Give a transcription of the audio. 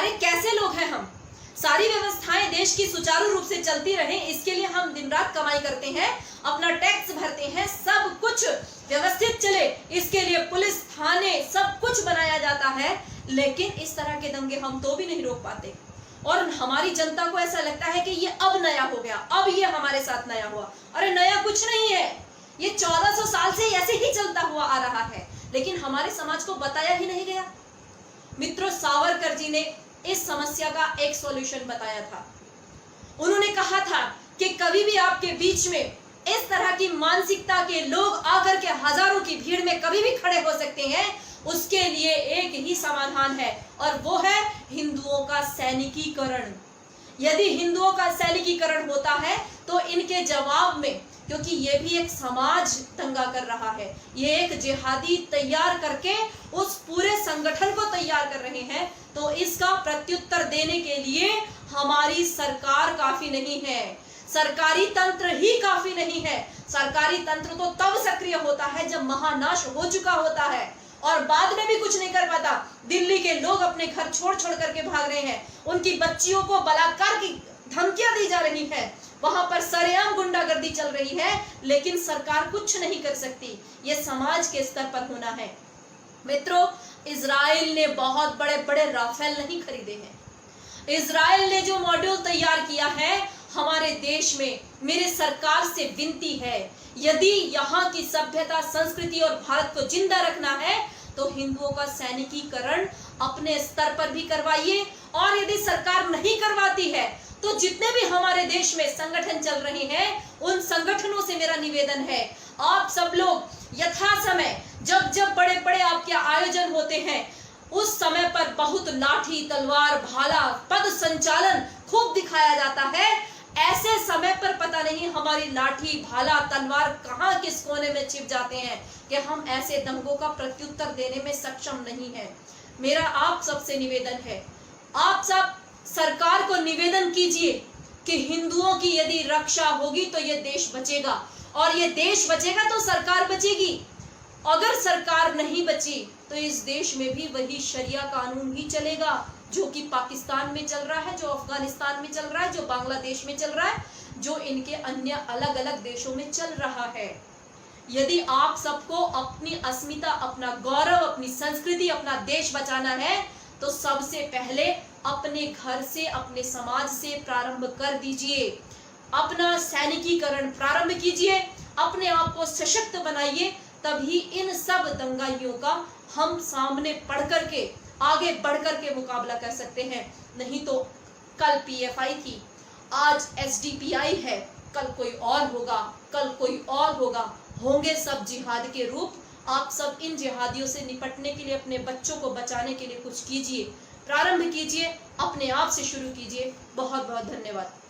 अरे कैसे लोग हैं हम? सारी व्यवस्थाएं देश की सुचारू रूप से चलती रहे, इसके लिए हम दिन रात कमाई करते हैं, अपना टैक्स भरते हैं, सब कुछ व्यवस्थित चले इसके लिए पुलिस, थाने, सब कुछ बनाया जाता है। लेकिन इस तरह के दंगे हम तो भी नहीं रोक पाते और हमारी जनता को ऐसा लगता है कि ये अब नया हो गया, अब ये हमारे साथ नया हुआ। अरे नया कुछ नहीं है, ये 1400 साल से ऐसे ही चलता हुआ आ रहा है, लेकिन हमारे समाज को बताया ही नहीं गया। मित्रों, सावरकर जी ने इस समस्या का एक सॉल्यूशन बताया था। उन्होंने कहा था कि कभी भी आपके बीच में इस तरह की मानसिकता के लोग आकर के हजारों की भीड़ में कभी भी खड़े हो सकते हैं, उसके लिए एक ही समाधान है और वो है हिंदुओं का सैनिकीकरण। यदि हिंदुओं का सैनिकीकरण होता है तो इनके जवाब में, क्योंकि ये भी एक समाज दंगा कर रहा है, ये एक जिहादी तैयार करके उस पूरे संगठन को तैयार कर रहे हैं, तो इसका प्रत्युत्तर देने के लिए हमारी सरकार काफी नहीं है, सरकारी तंत्र ही काफी नहीं है। सरकारी तंत्र तो तब सक्रिय होता है जब महानाश हो चुका होता है और बाद में भी कुछ नहीं कर पाता। दिल्ली के लोग अपने घर छोड़ छोड़ करके भाग रहे हैं, उनकी बच्चियों को बलात्कार की धमकियां दी जा रही हैं, वहां पर सरेआम गुंडागर्दी चल रही है, लेकिन सरकार कुछ नहीं कर सकती। ये समाज के स्तर पर होना है। मित्रों, इजराइल ने बहुत बड़े बड़े राफेल नहीं खरीदे हैं। इजराइल ने जो मॉड्यूल तैयार किया है हमारे देश में, मेरे सरकार से विनती है, यदि यहाँ की सभ्यता, संस्कृति और भारत को जिंदा रखना है तो हिंदुओं का सैनिकीकरण अपने स्तर पर भी करवाइए, और यदि सरकार नहीं करवाती है तो जितने भी हमारे देश में संगठन चल रहे हैं उन संगठनों से मेरा निवेदन है, आप सब लोग यथा समय जब जब बड़े बड़े आपके आयोजन होते हैं उस समय पर बहुत लाठी, तलवार, भाला, पद संचालन खूब दिखाया जाता है। ऐसे समय पर पता नहीं हमारी लाठी, भाला, तलवार कहां किस कोने में छिप जाते हैं कि हम ऐसे दंगों का प्रत्युत्तर देने में सक्षम नहीं है। मेरा आप सबसे निवेदन है, आप सब सरकार को निवेदन कीजिए कि हिंदुओं की यदि रक्षा होगी तो ये देश बचेगा, और ये देश बचेगा तो सरकार बचेगी। अगर सरकार नहीं बची तो इस देश में भी वही शरिया कानून ही चलेगा जो कि पाकिस्तान में चल रहा है, जो अफगानिस्तान में चल रहा है, जो बांग्लादेश में चल रहा है, जो इनके अन्य अलग अलग देशों में चल रहा है। यदि आप सबको अपनी अस्मिता, अपना गौरव, अपनी संस्कृति, अपना देश बचाना है तो सबसे पहले अपने घर से, अपने समाज से प्रारंभ कर दीजिए। अपना सैनिकीकरण प्रारंभ कीजिए, अपने आप को सशक्त बनाइए, तभी इन सब दंगाइयों का हम सामने पढ़ करके, आगे बढ़ करके मुकाबला कर सकते हैं। नहीं तो कल पीएफआई थी, आज एसडीपीआई है, कल कोई और होगा, कल कोई और होगा, होंगे सब जिहाद के रूप। आप सब इन जिहादियों से निपटने के लिए, अपने बच्चों को बचाने के लिए कुछ कीजिए, प्रारंभ कीजिए, अपने आप से शुरू कीजिए। बहुत बहुत धन्यवाद।